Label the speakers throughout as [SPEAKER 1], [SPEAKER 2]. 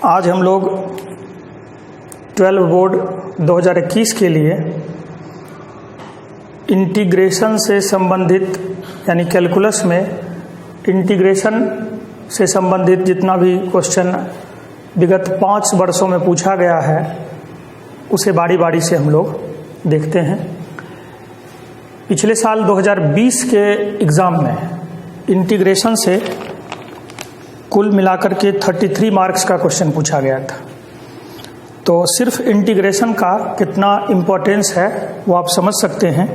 [SPEAKER 1] आज हम लोग 12 बोर्ड 2021 के लिए इंटीग्रेशन से संबंधित यानी कैलकुलस में इंटीग्रेशन से संबंधित जितना भी क्वेश्चन विगत 5 वर्षों में पूछा गया है उसे बारी बारी से हम लोग देखते हैं। पिछले साल 2020 के एग्ज़ाम में इंटीग्रेशन से कुल मिलाकर के 33 मार्क्स का क्वेश्चन पूछा गया था। तो सिर्फ इंटीग्रेशन का कितना इम्पोर्टेंस है वो आप समझ सकते हैं।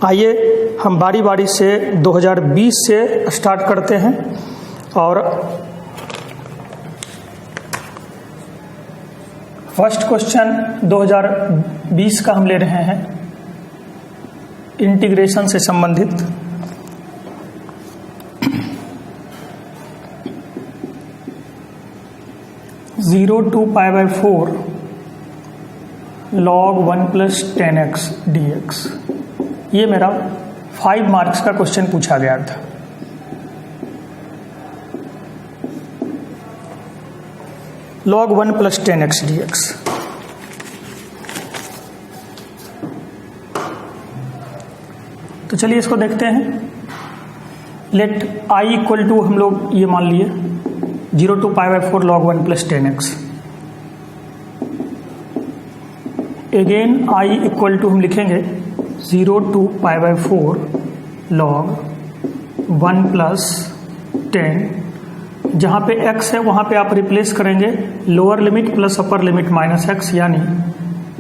[SPEAKER 1] आइए हम बारी बारी से 2020 से स्टार्ट करते हैं और फर्स्ट क्वेश्चन 2020 का हम ले रहे हैं इंटीग्रेशन से संबंधित। Zero to pi by 4 log 1 plus 10x dx, ये मेरा 5 मार्क्स का क्वेश्चन पूछा गया था। log 1 plus 10x dx। तो चलिए इसको देखते हैं। लेट i इक्वल टू हम लोग ये मान लिए 0 to pi by 4 log 1 plus 10x। Again i equal to हम लिखेंगे 0 to pi by 4 log 1 plus 10। जहाँ पे x है वहाँ पे आप रिप्लेस करेंगे lower limit plus upper limit minus x, यानी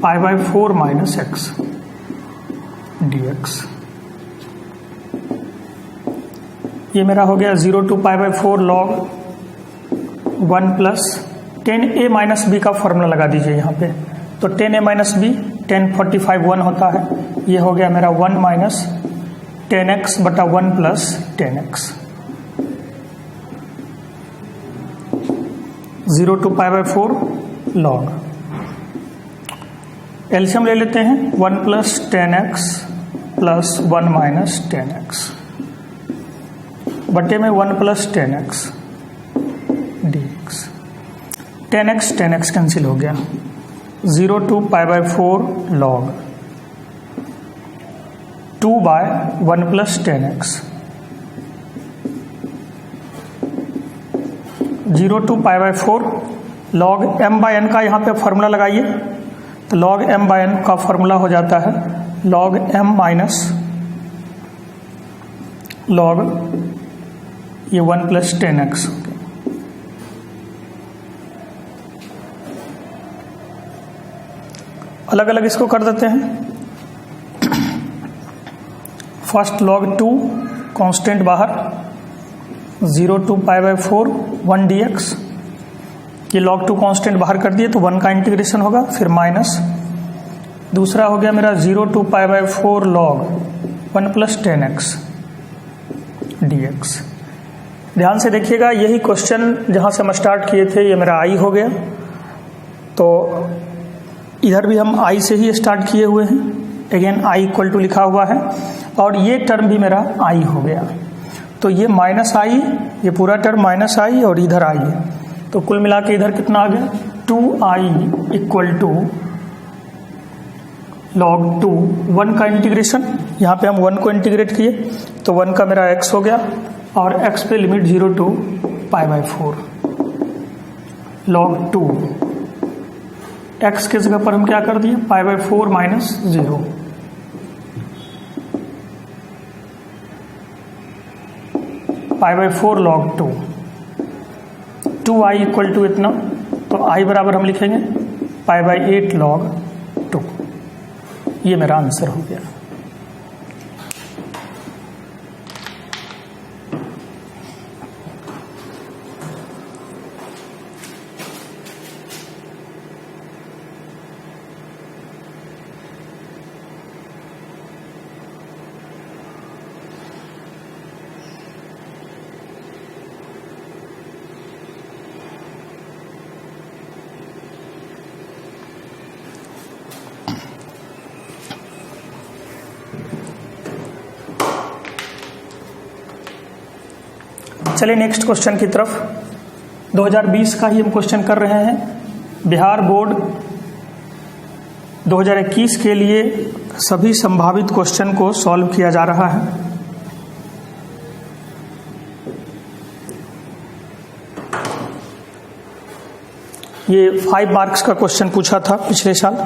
[SPEAKER 1] pi by 4 minus x dx। ये मेरा हो गया 0 to pi by 4 log 1 plus 10a minus B का फॉर्मूला लगा दीजिए यहाँ पे। तो 10a माइनस बी 1045 1 होता है। ये हो गया मेरा 1 माइनस 10x बटा 1 plus 10x। 0 to pi by 4 log LCM ले लेते हैं 1 plus 10x plus 1 minus 10x बटे में 1 plus 10x dx। 10x cancel हो गया। 0 to pi by 4 log 2 by 1 plus 10x। 0 to pi by 4 log m by n का यहाँ पे फॉर्मूला लगाइए। तो log m बाय n का फॉर्मूला हो जाता है log m माइनस log ये 1 प्लस 10x। अलग अलग इसको कर देते हैं। फर्स्ट log 2 कांस्टेंट बाहर 0 टू पाई बाई 4 1 dx। ये log 2 कांस्टेंट बाहर कर दिए तो 1 का इंटीग्रेशन होगा, फिर माइनस। दूसरा हो गया मेरा 0 to pi by 4 log 1 plus 10x dx। ध्यान से देखिएगा, यही क्वेश्चन जहाँ से हम स्टार्ट किए थे ये मेरा i हो गया। तो इधर भी हम i से ही स्टार्ट किए हुए हैं। अगेन i इक्वल टू लिखा हुआ है और ये टर्म भी मेरा i हो गया। तो ये माइनस i, ये पूरा टर्म माइनस i और इधर i है। तो कुल मिला के इधर कितना आ गया 2i इक्वल टू log 2 1 का इंटीग्रेशन। यहाँ पे हम 1 को इंटीग्रेट किए तो 1 का मेरा x हो गया और x पे limit 0 to pi by 4 log 2 x के जगह पर हम क्या कर दिए pi by 4 minus 0। Pi by 4 log 2 2i equal to इतना, तो i बराबर हम लिखेंगे पाई बाई 8 log 2। ये मेरा आंसर हो गया। चलिए नेक्स्ट क्वेश्चन की तरफ। 2020 का ही हम क्वेश्चन कर रहे हैं। बिहार बोर्ड 2021 के लिए सभी संभावित क्वेश्चन को सॉल्व किया जा रहा है। ये 5 मार्क्स का क्वेश्चन पूछा था पिछले साल।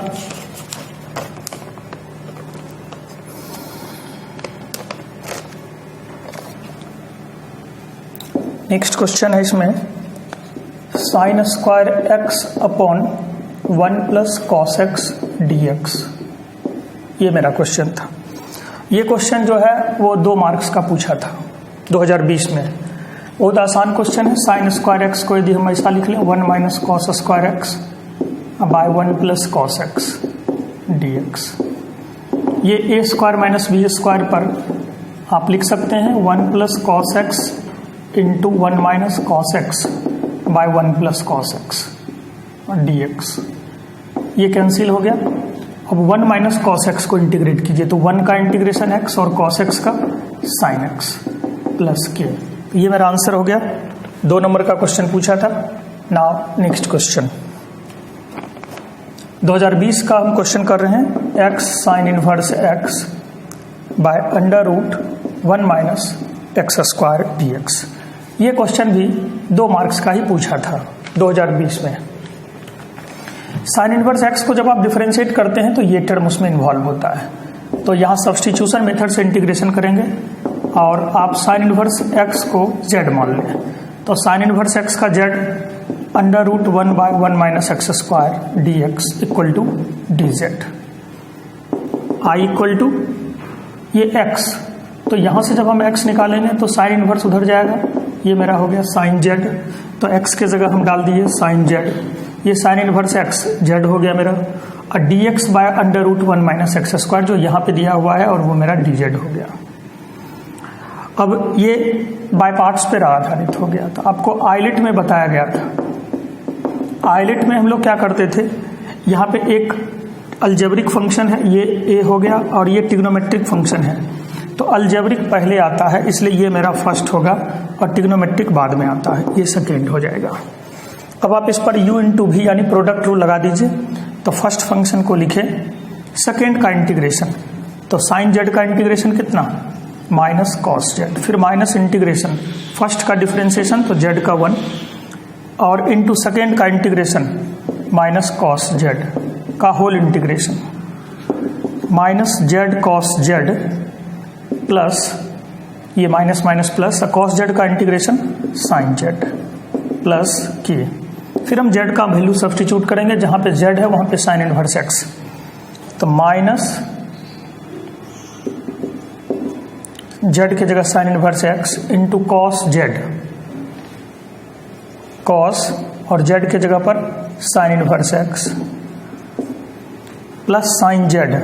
[SPEAKER 1] नेक्स्ट क्वेश्चन है इसमें sine square x upon 1 plus cos X D X. ये मेरा क्वेश्चन था। ये क्वेश्चन जो है वो 2 मार्क्स का पूछा था 2020 में। बहुत आसान क्वेश्चन है। साइन स्क्वायर एक्स को यदि हम ऐसा लिख लें 1 minus cos square X by 1 plus cos X D X. ये A square minus B square पर आप लिख सकते हैं 1 plus cos X into 1 minus cos X by 1 plus cos X D X. ये कैंसिल हो गया। अब 1 माइनस कॉस एक्स को इंटीग्रेट कीजिए तो 1 का इंटीग्रेशन एक्स और कॉस एक्स का साइन एक्स प्लस के। ये मेरा आंसर हो गया। 2 नंबर का क्वेश्चन पूछा था। नाउ नेक्स्ट क्वेश्चन 2020 का हम क्वेश्चन कर रहे हैं X sine inverse X by under root 1 minus X square D X. ये क्वेश्चन भी 2 मार्क्स का ही पूछा था 2020 में। साइन इनवर्स एक्स को जब आप डिफरेंशिएट करते हैं तो ये टर्म उसमें इन्वॉल्व होता है। तो यहाँ सब्स्टिट्यूशन मेथड से इंटीग्रेशन करेंगे और आप साइन इनवर्स एक्स को जेड मान लें। तो साइन इनवर्स एक्स का Z under root 1 bye 1 minus X square D X equal to D Z. I equal to ये एक्स, तो यहाँ से जब हम एक्स निकालेंगे तो साइन इनवर्स उधर जाएगा। ये मेरा हो गया साइन जेड, तो एक्स के जगह हम डाल दिए साइन जेड। ये साइन इनवर्स एक्स जेड हो गया मेरा, और D X by under root 1 minus X square जो यहाँ पे दिया हुआ है और वो मेरा डी जेड हो गया। अब ये बाय पार्ट्स पर आधारित हो गया। तो आपको आइलेट में बताया गया था। आइलेट में हम लोग क्या करते थे, यहाँ पे एक अलजेब्रिक फंक्शन है, ये ए हो गया, और ये ट्रिग्नोमेट्रिक फंक्शन है। तो अलजेब्रिक पहले आता है इसलिए ये मेरा फर्स्ट होगा और ट्रिग्नोमेट्रिक बाद में आता है, ये सेकेंड हो जाएगा। अब आप इस पर u इंटू भी यानी प्रोडक्ट रूल लगा दीजिए। तो फर्स्ट फंक्शन को लिखे, सेकेंड का इंटीग्रेशन, तो साइन जेड का इंटीग्रेशन कितना माइनस कॉस जेड, फिर माइनस इंटीग्रेशन फर्स्ट का डिफरेंशिएशन तो जेड का 1 और इंटू सेकेंड का इंटीग्रेशन माइनस कॉस जेड का whole integration minus Z cos Z plus ये minus minus plus cos Z का integration sine Z plus K. फिर हम जेड का वैल्यू सब्स्टिट्यूट करेंगे, जहां पे जेड है वहां पे साइन इनवर्स एक्स, तो माइनस जेड की जगह sine inverse X into cos Z, cos और जेड की जगह पर sine inverse X plus sine Z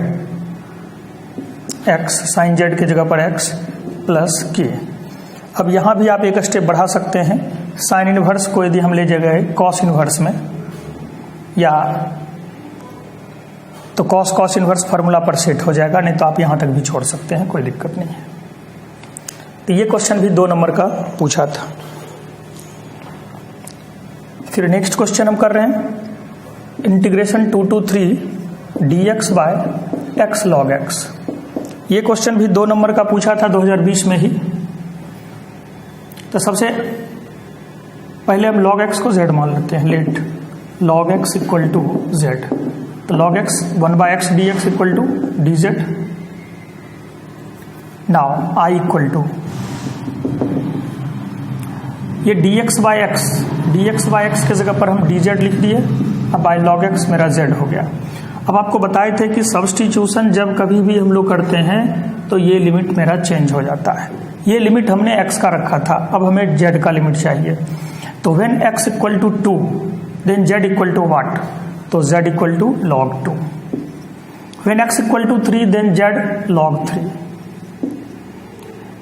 [SPEAKER 1] X, sine Z की जगह पर एक्स प्लस के। अब यहाँ भी आप एक स्टेप बढ़ा सकते हैं। साइन इनवर्स को यदि हम ले गए कॉस इनवर्स में, या तो कॉस इनवर्स फार्मूला पर सेट हो जाएगा, नहीं तो आप यहाँ तक भी छोड़ सकते हैं, कोई दिक्कत नहीं है। तो ये क्वेश्चन भी 2 नंबर का पूछा था। फिर नेक्स्ट क्वेश्चन हम कर रहे हैं integration 2 to 3 dx by X log X. ये क्वेश्चन भी 2 नंबर का पूछा था 2020 में ही। तो सबसे पहले हम log x को z मान लेते हैं। Let log x equal to z, तो log x 1 by X D X equal to D Z. Now I equal to ये dx बाय एक्स के जगह पर हम dz लिख दिए, अब बाय log x मेरा z हो गया। अब आपको बताए थे कि सब्स्टिट्यूशन जब कभी भी हम लोग करते हैं तो ये लिमिट मेरा चेंज हो जाता है। ये लिमिट हमने x का रखा था, अब हमें z का लिमिट चाहिए। तो when x equal to 2 then z equal to what, तो z equal to log 2। When x equal to 3 then z log 3।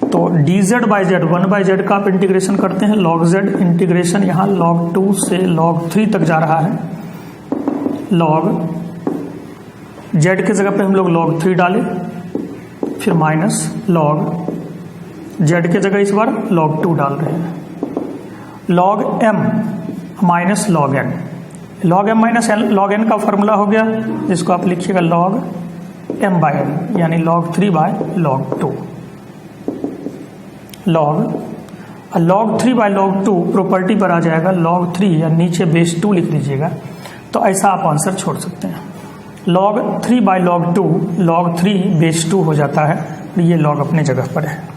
[SPEAKER 1] तो dz by z 1 by z का आप इंटीग्रेशन करते हैं, log z इंटीग्रेशन यहाँ log 2 से log 3 तक जा रहा है। log z की जगह पे हम लोग log 3 डालें, फिर माइनस log z की जगह इस बार log 2 डाल रहे हैं। log m minus log N. Log M minus log N का फॉर्मूला हो गया, जिसको आप लिखिएगा लॉग एम बाय एन, यानी log 3 by log 2। log 3 by log 2 property पर आ जाएगा log 3, या नीचे बेस 2 लिख लीजिएगा, तो ऐसा आप आंसर छोड़ सकते हैं। log 3 by log 2, log 3 base 2 हो जाता है, तो ये log अपने जगह पर है।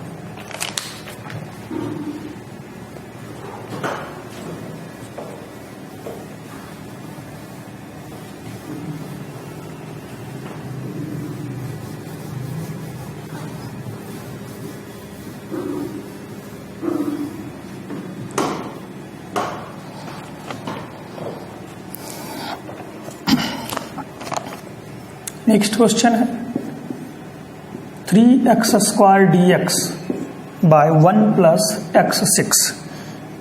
[SPEAKER 1] नेक्स्ट क्वेश्चन है 3x² dx bye 1 plus x6।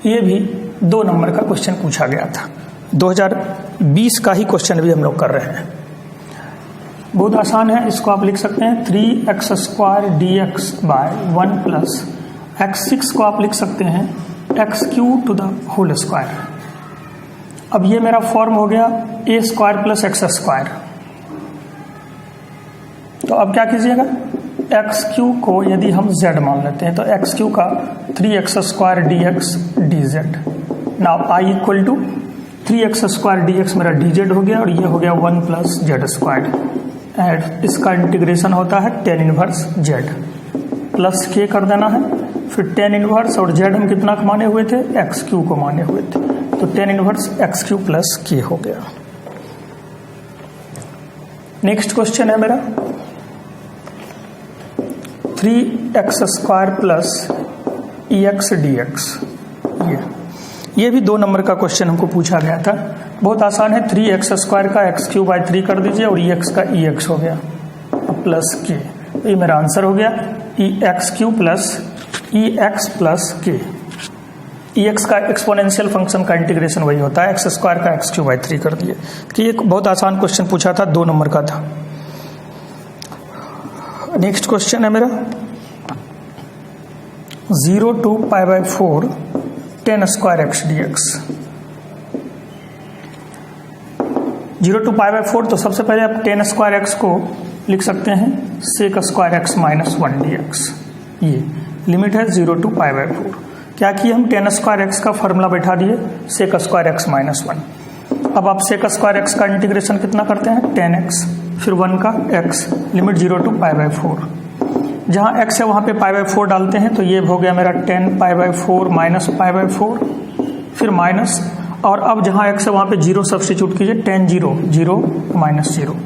[SPEAKER 1] ये भी 2 नंबर का क्वेश्चन पूछा गया था। 2020 का ही क्वेश्चन भी हम लोग कर रहे हैं। बहुत आसान है, इसको आप लिख सकते हैं 3x² dx bye 1 plus x6 को आप लिख सकते हैं x³ to the whole square. अब ये मेरा फॉर्म हो गया a² प्लस x²। तो अब क्या कीजिएगा, x³ को यदि हम z मान लेते हैं तो x³ का 3x² dx dz। Now i equal to 3x² dx मेरा dz हो गया, और ये हो गया 1 प्लस z²। एंड इसका इंटीग्रेशन होता है tan inverse z plus k कर देना है। फिर tan इनवर्स और z हम कितना माने हुए थे, x³ को माने हुए थे, तो tan inverse x³ plus k हो गया। नेक्स्ट क्वेश्चन है मेरा 3x² प्लस ex dx। ये भी 2 नंबर का क्वेश्चन हमको पूछा गया था। बहुत आसान है, 3x² का x³ बाय 3 कर दीजिए, और ex का ex हो गया प्लस k। तो ये मेरा आंसर हो गया ex³ plus ex plus k। ex का एक्सपोनेंशियल फंक्शन का इंटीग्रेशन वही होता है, x² का x³ बाय 3 कर दिए। कि एक बहुत आसान क्वेश्चन पूछा था, 2 नंबर का था। नेक्स्ट क्वेश्चन है मेरा 0 to π/4 tan² x dx। 0 to π/4, तो सबसे पहले आप tan² x को लिख सकते हैं sec² x माइनस 1 dx। ये लिमिट है 0 to π/4। क्या किए हम, tan² x का फॉर्मूला बैठा दिए sec² x माइनस 1। अब आप sec² x का इंटीग्रेशन कितना करते हैं, tan x, फिर 1 का x, लिमिट 0 to π/4। जहाँ x है वहाँ पे π/4 डालते हैं, तो ये हो गया मेरा tan π/4 माइनस π/4, फिर माइनस, और अब जहाँ x है वहाँ पे 0 सब्स्टिट्यूट कीजिए, tan 0 0 माइनस 0,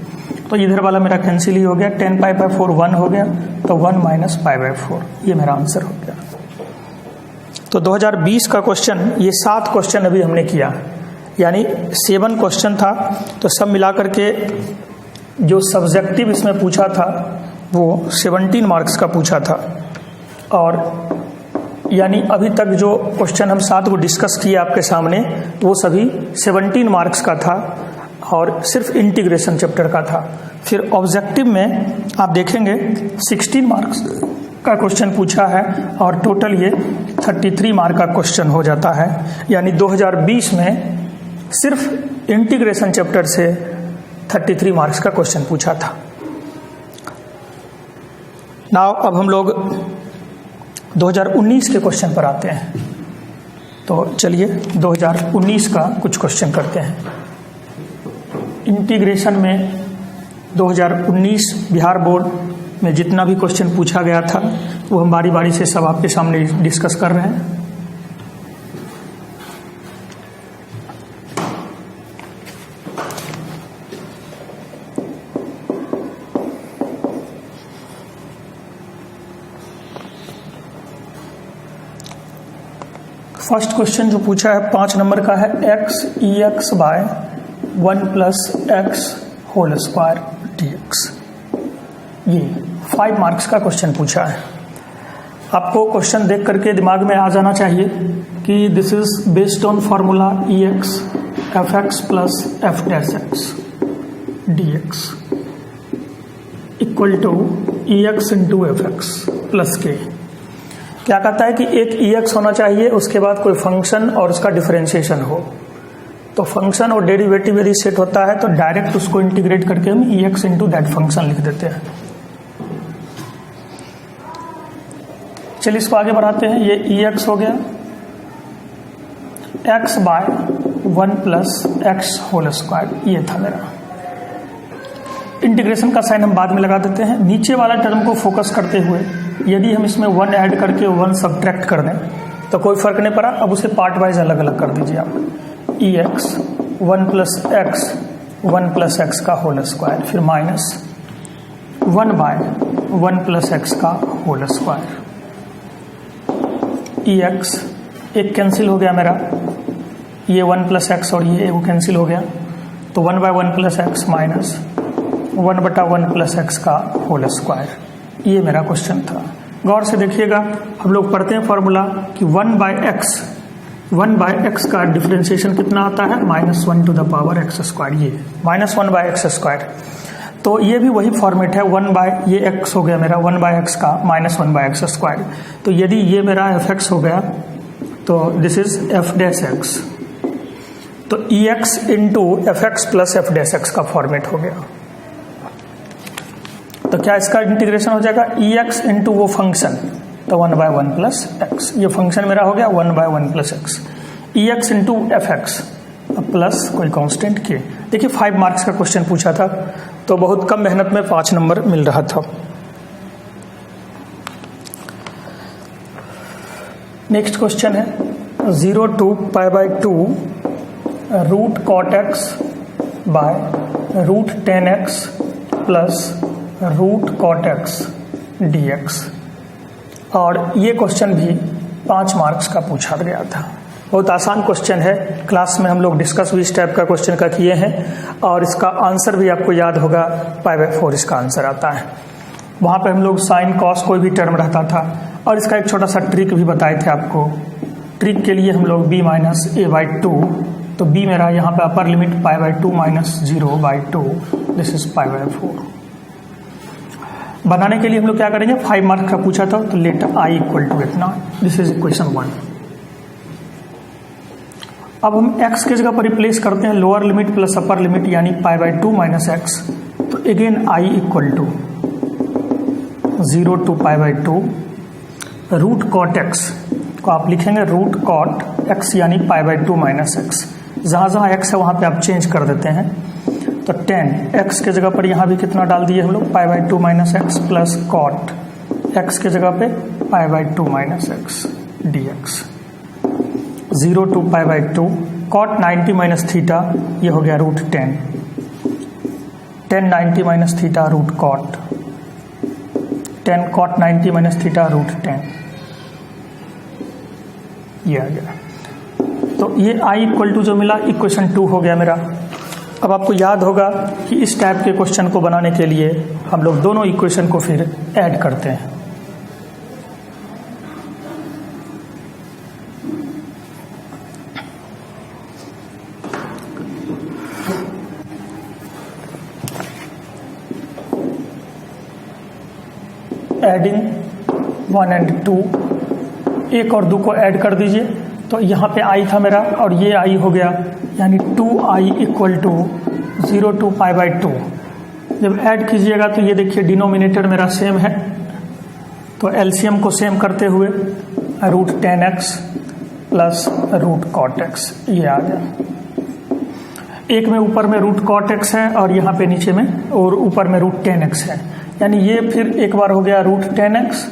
[SPEAKER 1] तो इधर वाला मेरा कैंसिल ही हो गया। tan π/4 1 हो गया, तो 1 माइनस π/4, ये मेरा आंसर हो गया। तो 2020 का क्वेश्चन, ये 7 क्वेश्चन अभी हमने किया, यानी 7 क्वेश्चन था। तो सब मिलाकर के जो सब्जेक्टिव इसमें पूछा था वो 17 मार्क्स का पूछा था, और यानी अभी तक जो क्वेश्चन हम 7 को डिस्कस किए आपके सामने, वो सभी 17 मार्क्स का था, और सिर्फ इंटीग्रेशन चैप्टर का था। फिर ऑब्जेक्टिव में आप देखेंगे 16 मार्क्स का क्वेश्चन पूछा है, और टोटल ये 33 मार्क का क्वेश्चन हो जाता है। यानी 2020 में सिर्फ इंटीग्रेशन चैप्टर से 33 मार्क्स का क्वेश्चन पूछा था। नाउ अब हम लोग 2019 के क्वेश्चन पर आते हैं। तो चलिए 2019 का कुछ क्वेश्चन करते हैं। इंटीग्रेशन में 2019 बिहार बोर्ड में जितना भी क्वेश्चन पूछा गया था वो हम बारी बारी से सब आपके सामने डिस्कस कर रहे हैं। फर्स्ट क्वेश्चन जो पूछा है 5 नंबर का है x ex by 1 plus x whole square dx। ये 5 मार्क्स का क्वेश्चन पूछा है। आपको क्वेश्चन देख करके दिमाग में आ जाना चाहिए कि this is based on formula ex fx plus f dash x dx equal to ex into fx plus k। क्या कहता है कि एक ex होना चाहिए, उसके बाद कोई फंक्शन और उसका डिफरेंशिएशन हो। तो फंक्शन और डेरिवेटिव यदि सेट होता है तो डायरेक्ट उसको इंटीग्रेट करके हम EX इंटू दैट फंक्शन लिख देते हैं। चलिए इसको आगे बढ़ाते हैं। ये EX हो गया x by 1 plus x whole square, ये था मेरा। इंटीग्रेशन का साइन हम बाद में लगा देते हैं। नीचे वाला टर्म को फोकस करते हुए यदि हम इसमें 1 ऐड करके 1 सब्ट्रैक्ट कर दें तो कोई फर्क नहीं पड़ा। अब उसे पार्ट वाइज अलग अलग कर दीजिए आप। EX 1 plus x 1 plus x का होल स्क्वायर, फिर माइनस 1 बाय 1 प्लस एक्स का होल स्क्वायर। EX एक कैंसिल हो गया मेरा, ये 1 प्लस एक्स और ये वो कैंसिल हो गया, तो 1 बाय 1 प्लस एक्स माइनस 1 बटा 1 प्लस एक्स का होल स्क्वायर। ये मेरा क्वेश्चन था। गौर से देखिएगा, हम लोग पढ़ते हैं फॉर्मूला कि 1 बाय एक्स का डिफरेंशिएशन कितना आता है, -1 to the power x square, ये -1 बाय एक्स स्क्वायर। तो ये भी वही फॉर्मेट है, 1 बाय ये एक्स हो गया मेरा 1 बाय एक्स का -1 बाय एक्स स्क्वायर। तो यदि ये मेरा एफ एक्स हो गया तो this is F dash x, तो EX into f x plus F dash x का फॉर्मेट हो गया। तो क्या इसका इंटीग्रेशन हो जाएगा, EX इंटू वो फंक्शन, तो 1 बाय 1 प्लस एक्स, ये फंक्शन मेरा हो गया 1 bye 1 plus x. EX into f x plus कोई कांस्टेंट के। देखिए 5 मार्क्स का क्वेश्चन पूछा था, तो बहुत कम मेहनत में 5 नंबर मिल रहा था। नेक्स्ट क्वेश्चन है 0 to pi by 2 root cot x by root 10x plus root cot x dx, और ये क्वेश्चन भी 5 मार्क्स का पूछा गया था। बहुत आसान क्वेश्चन है, क्लास में हम लोग डिस्कस भी इस टाइप का क्वेश्चन का किए हैं, और इसका आंसर भी आपको याद होगा, पाई बाय 4 इसका आंसर आता है। वहाँ पे हम लोग साइन कॉस कोई भी टर्म रहता था, और इसका एक छोटा सा ट्रिक भी बताए थे आपको। ट्रिक के लिए हम लोग b माइनस a बाई 2, तो b मेरा यहाँ पे upper limit pi by 2 minus 0 by 2, this is pi by 4। बनाने के लिए हम लोग क्या करेंगे, 5 मार्क का पूछा था, तो लेट I इक्वल टू इतना, दिस इज इक्वेशन 1। अब हम x के जगह पर रिप्लेस करते हैं lower limit plus upper limit, यानी पाई बाय 2 माइनस एक्स, तो again I equal to 0 to pi by 2 root cot x को आप लिखेंगे रूट कॉट एक्स, यानी पाई बाय 2 माइनस एक्स। जहाँ जहाँ x है वहाँ पे आप चेंज कर देते हैं, तो 10 x के जगह पर यहाँ भी कितना डाल दिए हम लोग, pi by 2 minus x plus cot x के जगह पे pi by 2 minus x dx। 0 to pi by 2 cot 90 minus theta, ये हो गया root 10, 10 90 minus theta root cot 10 cot 90 minus theta root 10, ये आ गया। तो ये I इक्वल टू जो मिला इक्वेशन 2 हो गया मेरा। अब आपको याद होगा कि इस टाइप के क्वेश्चन को बनाने के लिए हम लोग दोनों इक्वेशन को फिर ऐड करते हैं। एडिंग 1 एंड 2, 1 और 2 को ऐड कर दीजिए, तो यहाँ पे I था मेरा और ये I हो गया, यानी 2I equal to 0 to pi by 2। जब ऐड कीजिएगा तो ये देखिए डिनोमिनेटर मेरा सेम है, तो एलसीएम को सेम करते हुए root 10x plus root cot x, ये आ गया। एक में ऊपर में रूट कॉट एक्स है और यहाँ पे नीचे में और ऊपर में रूट 10x है, यानी ये फिर एक बार हो गया root 10x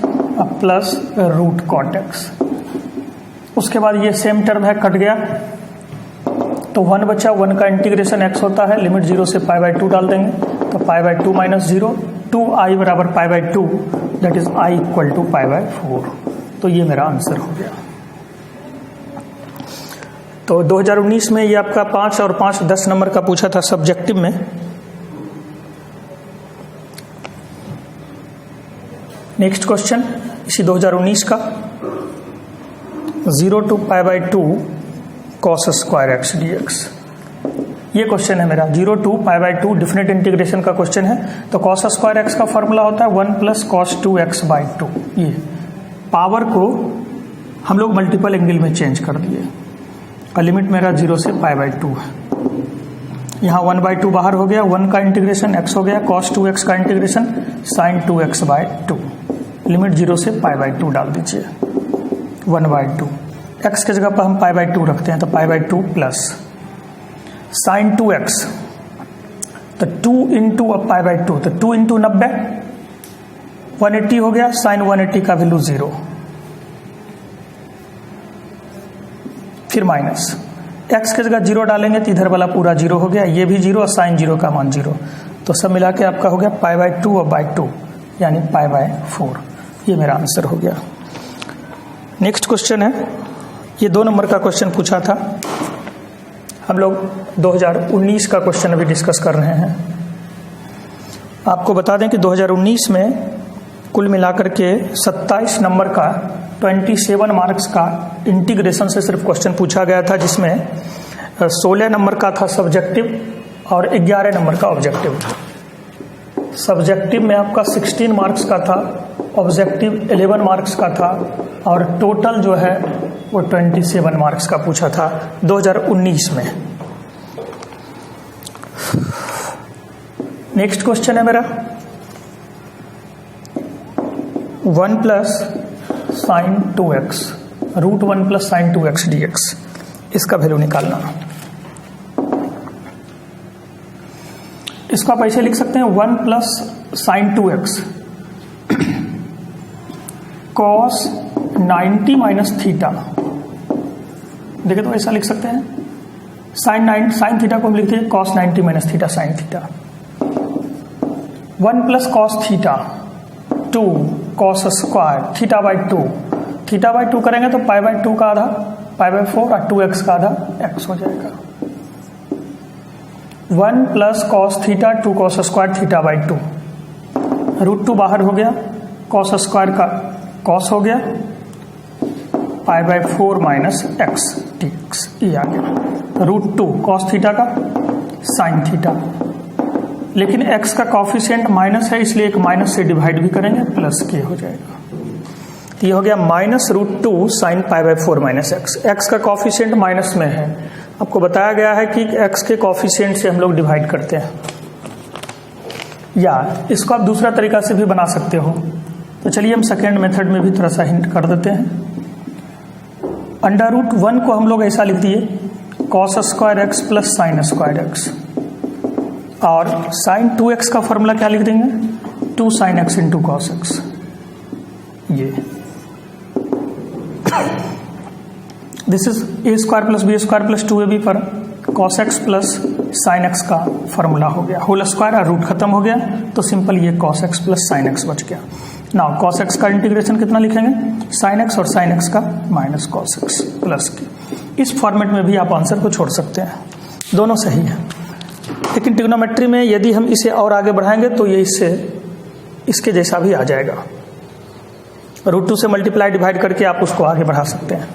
[SPEAKER 1] plus root cot x. उसके बाद ये सेम टर्म है, कट गया, तो 1 बचा, 1 का इंटीग्रेशन x होता है, लिमिट 0 से पाई बाय 2 डाल देंगे, तो पाई बाय 2 माइनस 0, 2I बराबर pi by 2, that is I equal to pi by 4। तो ये मेरा आंसर हो गया। तो 2019 में ये आपका 5 और 5 10 नंबर का पूछा था सब्जेक्टिव में। नेक्स्ट क्वेश्चन इसी 2019 का 0 to pi by 2 cos square x dx। ये क्वेश्चन है मेरा 0 to pi by 2 definite integration का क्वेश्चन है। तो कॉस स्क्वायर एक्स का फॉर्मूला होता है 1 प्लस कॉस 2x बाई 2। ये पावर को हम लोग मल्टीपल एंगल में चेंज कर दिए। और लिमिट मेरा 0 से π/2 है। यहाँ 1/2 बाहर हो गया, 1 का इंटीग्रेशन x हो गया, cos 2x का इंटीग्रेशन sin 2x/2, लिमिट 0 से π/2 डाल दीजिए, 1/2। x के जगह पर हम π/2 रखते हैं तो π/2 प्लस sin 2x, तो 2 इंटू अब π/2, तो 2 इंटू 90 180 हो गया, sin 180 का वैल्यू 0, फिर माइनस x के जगह 0 डालेंगे तो इधर वाला पूरा 0 हो गया, ये भी 0 और sin 0 का मान 0, तो सब मिला के आपका हो गया π/2 और बाई 2 यानी π/4। ये मेरा आंसर हो गया। नेक्स्ट क्वेश्चन है, ये 2 नंबर का क्वेश्चन पूछा था, हम लोग 2019 का क्वेश्चन अभी डिस्कस कर रहे हैं। आपको बता दें कि 2019 में कुल मिलाकर के 27 नंबर का 27 मार्क्स का इंटीग्रेशन से सिर्फ क्वेश्चन पूछा गया था, जिसमें 16 नंबर का था सब्जेक्टिव और 11 नंबर का ऑब्जेक्टिव। सब्जेक्टिव में आपका 16 मार्क्स का था, ऑब्जेक्टिव 11 मार्क्स का था, और टोटल जो है वो 27 मार्क्स का पूछा था 2019 में। नेक्स्ट क्वेश्चन है मेरा 1 plus sine 2x root 1 plus sine 2x dx, इसका वैल्यू निकालना। इसको आप ऐसे लिख सकते हैं 1 plus sine 2x cos 90 minus theta, देखे तो ऐसा लिख सकते हैं, साइन थीटा को हम लिखते हैं cos 90 minus theta sine theta. 1 plus cos theta 2 cos square theta by 2, theta by 2 करेंगे तो π/2 का आधा π/4 और 2x का आधा x हो जाएगा। 1 plus cos theta 2 cos square theta by 2, root 2 बाहर हो गया, कॉस स्क्वायर का कॉस हो गया, π/4 माइनस x dx, ये आ गया। रूट 2 कॉस थीटा का साइन थीटा, लेकिन x का कॉफिशिएंट माइनस है इसलिए एक माइनस से डिवाइड भी करेंगे, प्लस के हो जाएगा। ये हो गया minus root 2 sine π/4 minus x का कॉफिशिएंट माइनस में है। आपको बताया गया है कि x के कॉफिशिएंट से हम लोग डिवाइड करते हैं, या इसको आप दूसरा तरीका से भी बना सकते हो। तो चलिए हम सेकेंड मेथड में भी थोड़ा सा हिंट कर देते हैं। अंडर रूट 1 को हम लोग ऐसा लिख दिए cos square x plus sine square x, और साइन 2x का फॉर्मूला क्या लिख देंगे 2 sine x into cos x। ये this is a square plus b square plus 2ab पर cos x plus sine x का फॉर्मूला हो गया, होल स्क्वायर और रूट खत्म हो गया, तो सिंपल ये cos x plus sine x बच गया। नाउ कॉस x का इंटीग्रेशन कितना लिखेंगे साइन x और साइन x का माइनस कॉस x प्लस के। इस फॉर्मेट में भी आप आंसर को छोड़ सकते हैं, दोनों सही है। लेकिन ट्रिग्नोमेट्री में यदि हम इसे और आगे बढ़ाएंगे तो ये इसके जैसा भी आ जाएगा। रूट 2 से मल्टीप्लाई डिवाइड करके आप उसको आगे बढ़ा सकते हैं।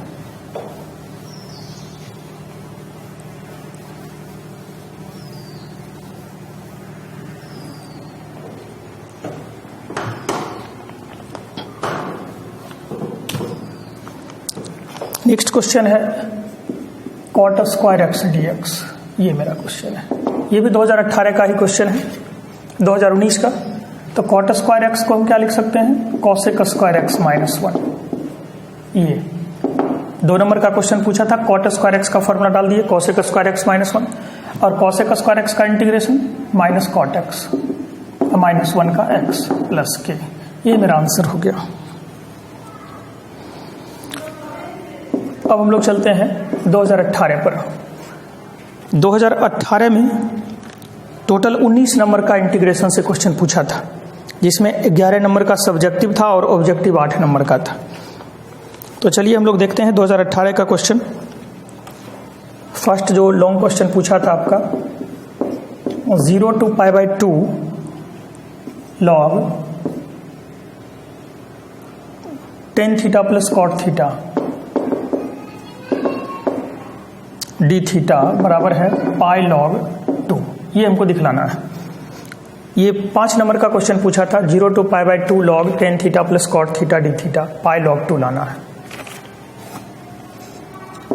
[SPEAKER 1] नेक्स्ट क्वेश्चन है कॉट स्क्वायर x dx, ये मेरा क्वेश्चन है। ये भी 2018 का ही क्वेश्चन है, 2019 का। तो कॉट स्क्वायर x को हम क्या लिख सकते हैं कॉसेक स्क्वायर x माइनस 1। ये 2 नंबर का क्वेश्चन पूछा था, कॉट स्क्वायर x का फॉर्मूला डाल दिए कॉसेक स्क्वायर x माइनस 1, और कॉसेक स्क्वायर x का integration minus cot x minus 1 का x प्लस के। ये मेरा आंसर हो गया। अब हम लोग चलते हैं 2018 पर। 2018 में टोटल 19 नंबर का इंटीग्रेशन से क्वेश्चन पूछा था, जिसमें 11 नंबर का सब्जेक्टिव था और ऑब्जेक्टिव 8 नंबर का था। तो चलिए हम लोग देखते हैं 2018 का क्वेश्चन। फर्स्ट जो लॉन्ग क्वेश्चन पूछा था आपका 0 to π/2 log tan theta plus cot theta D theta बराबर है पाई लॉग 2। ये हमको दिखलाना है। ये 5 नंबर का क्वेश्चन पूछा था 0 to π/2 log tan theta plus cot theta D theta pi log 2 लाना है।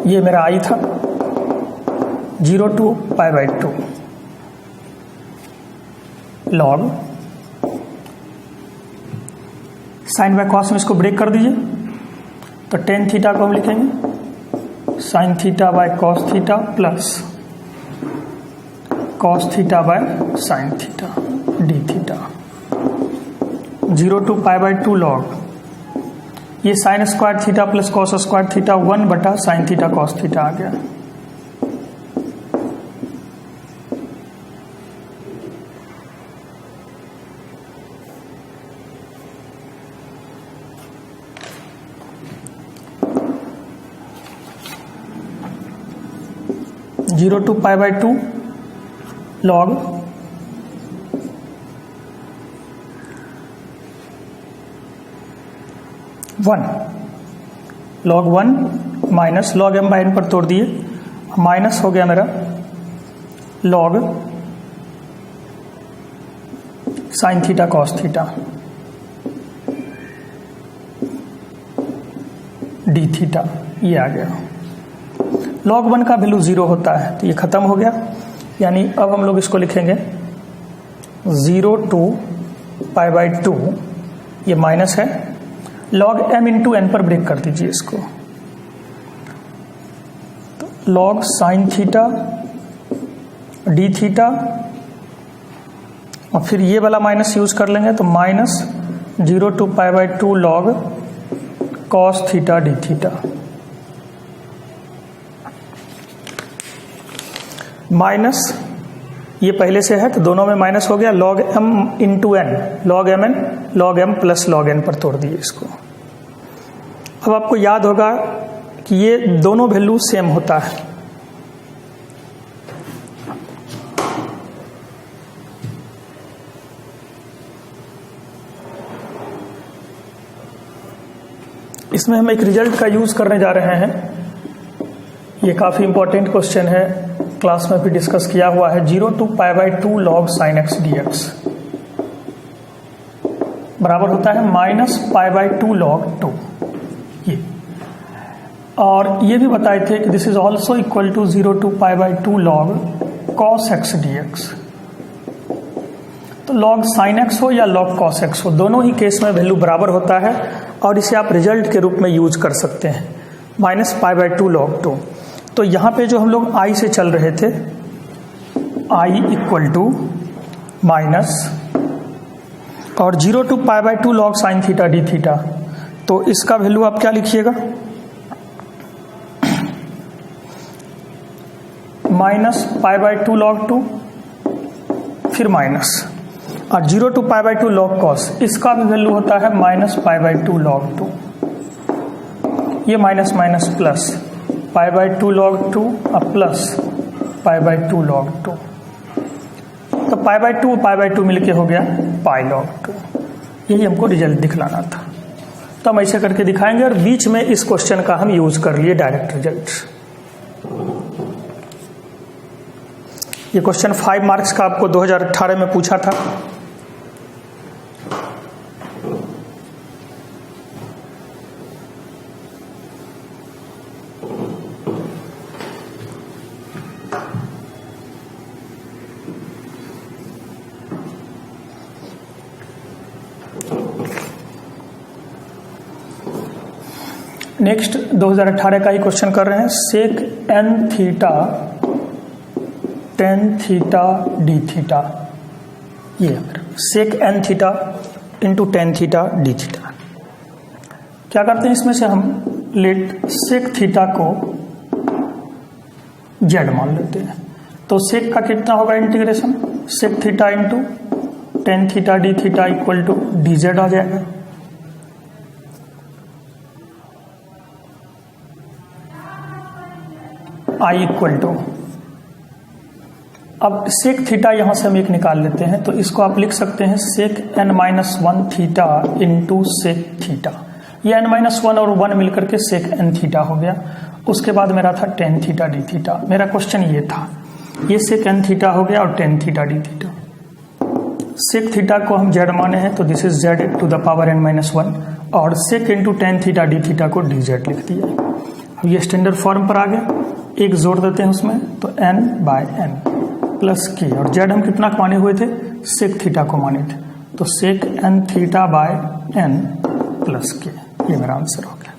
[SPEAKER 1] ये मेरा आई था। 0 to π/2 log sine by cos में इसको ब्रेक कर दीजिए, तो टेन थीटा को हम लिखेंगे sine theta by cos theta plus cos theta by sine theta D theta 0 to π/2 log ये sine square theta plus cos square theta 1 बटा साइन थीटा कॉस थीटा आ गया। Zero to π/2 log log 1 minus log m by n पर तोड़ दिए, minus हो गया मेरा log sine theta cos theta D theta, ये आ गया। log 1 का वैल्यू 0 होता है तो ये खत्म हो गया, यानी अब हम लोग इसको लिखेंगे 0 to π/2, ये माइनस है, log m इंटू n पर ब्रेक कर दीजिए इसको, तो log sign theta D theta और फिर ये वाला माइनस यूज कर लेंगे तो minus 0 to π/2 log cos theta D theta minus ये पहले से है तो दोनों में माइनस हो गया, log m into n log m n log m plus log n पर तोड़ दिए इसको। अब आपको याद होगा कि ये दोनों वैल्यू सेम होता है, इसमें हम एक रिजल्ट का यूज करने जा रहे हैं। ये काफी इंपॉर्टेंट क्वेश्चन है, क्लास में भी डिस्कस किया हुआ है। 0 to π/2 log sin x dx बराबर होता है माइनस π/2 log 2, ये और ये भी बताए थे कि this is also equal to 0 to π/2 log cos x dx। तो log sin x हो या log cos x हो, दोनों ही केस में वैल्यू बराबर होता है और इसे आप रिजल्ट के रूप में यूज कर सकते हैं, माइनस π/2 log 2। तो यहाँ पे जो हम लोग i से चल रहे थे, i इक्वल टू माइनस और 0 to π/2 log sign theta D theta, तो इसका वैल्यू आप क्या लिखिएगा, माइनस π/2 log 2 फिर माइनस और 0 to π/2 log cos, इसका भी वैल्यू होता है माइनस π/2 log 2, ये माइनस माइनस प्लस π/2 log 2 और प्लस π/2 log 2, तो π/2 मिलके हो गया पाई log 2। यही हमको रिजल्ट दिखलाना था, तो हम ऐसे करके दिखाएंगे और बीच में इस क्वेश्चन का हम यूज कर लिए डायरेक्ट रिजल्ट। ये क्वेश्चन 5 मार्क्स का आपको 2018 में पूछा था। नेक्स्ट 2018 का ही क्वेश्चन कर रहे हैं, सेक n theta tan theta D theta, ये sec n theta into tan theta D theta. क्या करते हैं इसमें से हम लेट सेक थीटा को z मान लेते हैं, तो सेक का कितना होगा integration, sec theta into tan theta D theta equal to D Z आ जाएगा। आई इक्वल टू, अब सेक थीटा यहां से हम एक निकाल लेते हैं, तो इसको आप लिख सकते हैं sec n-1 theta into sec theta, ये n-1 और 1 मिलकर के सेक n थीटा हो गया। उसके बाद मेरा था टेन थीटा डी थीटा, मेरा क्वेश्चन ये था, ये सेक n थीटा हो गया और tan theta D theta. Sec theta को हम z माने हैं तो this is z to the power n-1 और sec into tan theta D theta को डी जेड लिख दिया। अब ये स्टैंडर्ड फॉर्म पर आ गया, एक जोड़ देते हैं उसमें, तो n/n प्लस k, और z हम कितना माने हुए थे, सेक थीटा को माने थे, तो सेक n θ/n प्लस k, ये मेरा आंसर हो गया।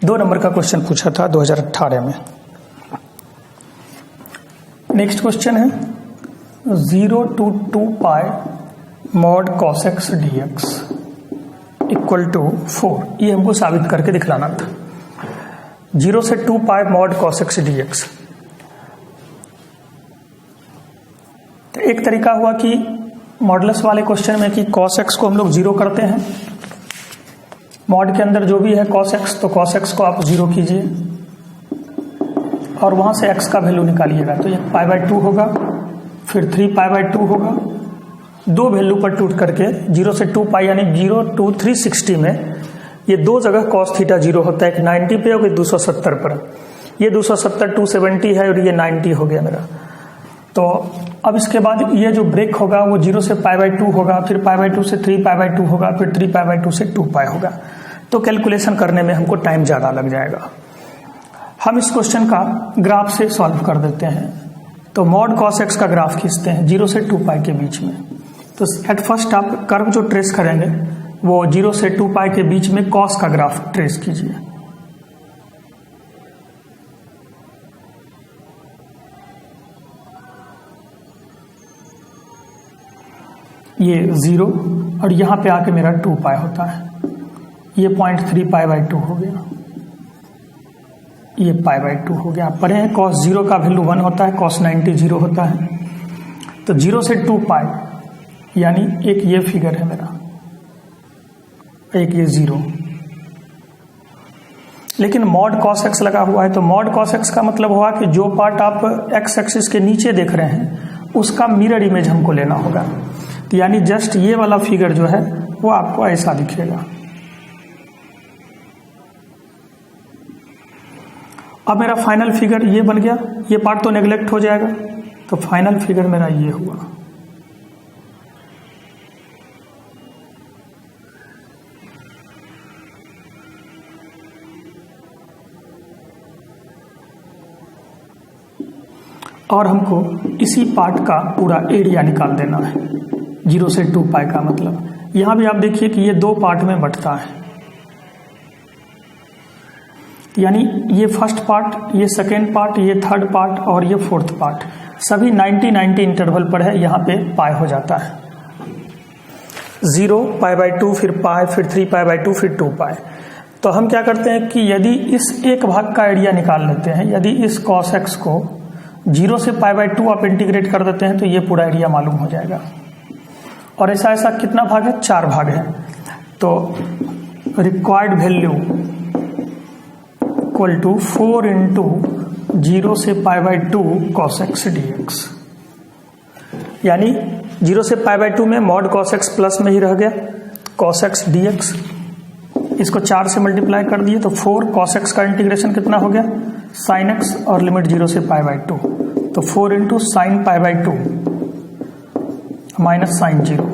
[SPEAKER 1] 2 नंबर का क्वेश्चन पूछा था 2018 में। नेक्स्ट क्वेश्चन है 0 to 2 pi mod cos x dx equal to 4, ये हमको साबित करके दिखलाना था। 0 से 2 pi mod cos x dx, तो एक तरीका हुआ कि मॉडुलस वाले क्वेश्चन में कि cos x को हम लोग 0 करते हैं, मॉड के अंदर जो भी है cos x, तो cos x को आप 0 कीजिए और वहां से x का वैल्यू निकालिएगा, तो ये π/2 होगा, फिर 3 π/2 होगा। 2 वैल्यू पर टूट करके 0 से 2 पाई यानी 0 to 360 में ये 2 जगह cos थीटा 0 होता है, एक 90 पे और एक 270 पर। ये 270 270 है और ये 90 हो गया मेरा। तो अब इसके बाद ये जो ब्रेक होगा वो 0 से π/2 होगा, फिर π/2 से 3 π/2 होगा, फिर 3 π/2 से 2 पाई होगा। तो कैलकुलेशन करने में हमको टाइम ज़्यादा लग जाएगा। हम इस क्वेश्चन का ग्राफ से सॉल्व कर देते हैं। तो मॉड cos x का ग्राफ खींचते हैं 0 से 2 पाई के बीच में। तो एट फर्स्ट आप कर्व जो ट्रेस करेंगे वो 0 से 2 पाई के बीच में cos का ग्राफ ट्रेस कीजिए। ये 0 और यहाँ पे आके मेरा 2 पाई होता है, ये 0.3 π/2 हो गया, ये π/2 हो गया। पढ़े हैं cos 0 का वैल्यू 1 होता है, cos 90 0 होता है। तो 0 से 2 पाई यानी एक ये फिगर है मेरा, एक ये 0, लेकिन मॉड cos x लगा हुआ है। तो मॉड cos x का मतलब हुआ कि जो पार्ट आप x एक्सिस के नीचे देख रहे हैं उसका मिरर इमेज हमको लेना होगा। तो यानी जस्ट ये वाला फिगर जो है वो आपको ऐसा दिखेगा। अब मेरा फाइनल फिगर ये बन गया, ये पार्ट तो नेग्लेक्ट हो जाएगा। तो फाइनल फिगर मेरा ये हुआ। और हमको इसी पार्ट का पूरा एरिया निकाल देना है 0 से 2 पाई का मतलब। यहां भी आप देखिए कि ये 2 पार्ट में बंटता है, यानी ये फर्स्ट पार्ट, ये सेकेंड पार्ट, ये थर्ड पार्ट और ये फोर्थ पार्ट सभी 90-90 इंटरवल पर है। यहाँ पे पाई हो जाता है 0 π/2, फिर पाई, फिर 3 π/2, फिर 2 पाई। तो हम क्या करते हैं कि यदि इस एक भाग का एरिया निकाल लेते हैं, यदि इस cos x को 0 से π/2 आप इंटीग्रेट कर देते हैं तो ये पूरा एरिया मालूम हो जाएगा। और ऐसा ऐसा कितना भाग है, 4 भाग है। तो required value equal to 4 into 0 से π/2 cos x dx, यानी 0 से π/2 में मॉड cos x प्लस में ही रह गया cos x dx, इसको 4 से मल्टीप्लाई कर दिए तो 4 cos x का इंटीग्रेशन कितना हो गया sin x और लिमिट 0 से π/2, तो 4 इंटू साइन π/2 माइनस साइन 0,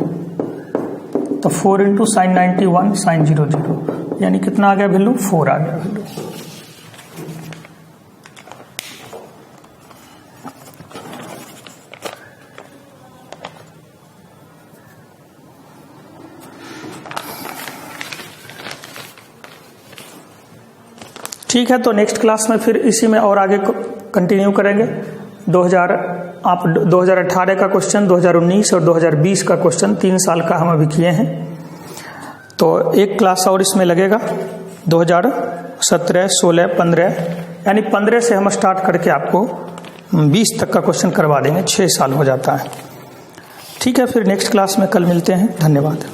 [SPEAKER 1] तो 4 इंटू साइन 91 साइन 0 0, यानी कितना आ गया वैल्यू, 4 आ गया वैल्यू। ठीक है, तो नेक्स्ट क्लास में फिर इसी में और आगे कंटिन्यू करेंगे। 2018 का क्वेश्चन, 2019 और 2020 का क्वेश्चन 3 साल का हम अभी किए हैं। तो एक क्लास और इसमें लगेगा 2017, 16, 15, यानी 15 से हम स्टार्ट करके आपको 20 तक का क्वेश्चन करवा देंगे। 6 साल हो जाता है। ठीक है, फिर नेक्स्ट क्लास में कल मिलते हैं। धन्यवाद।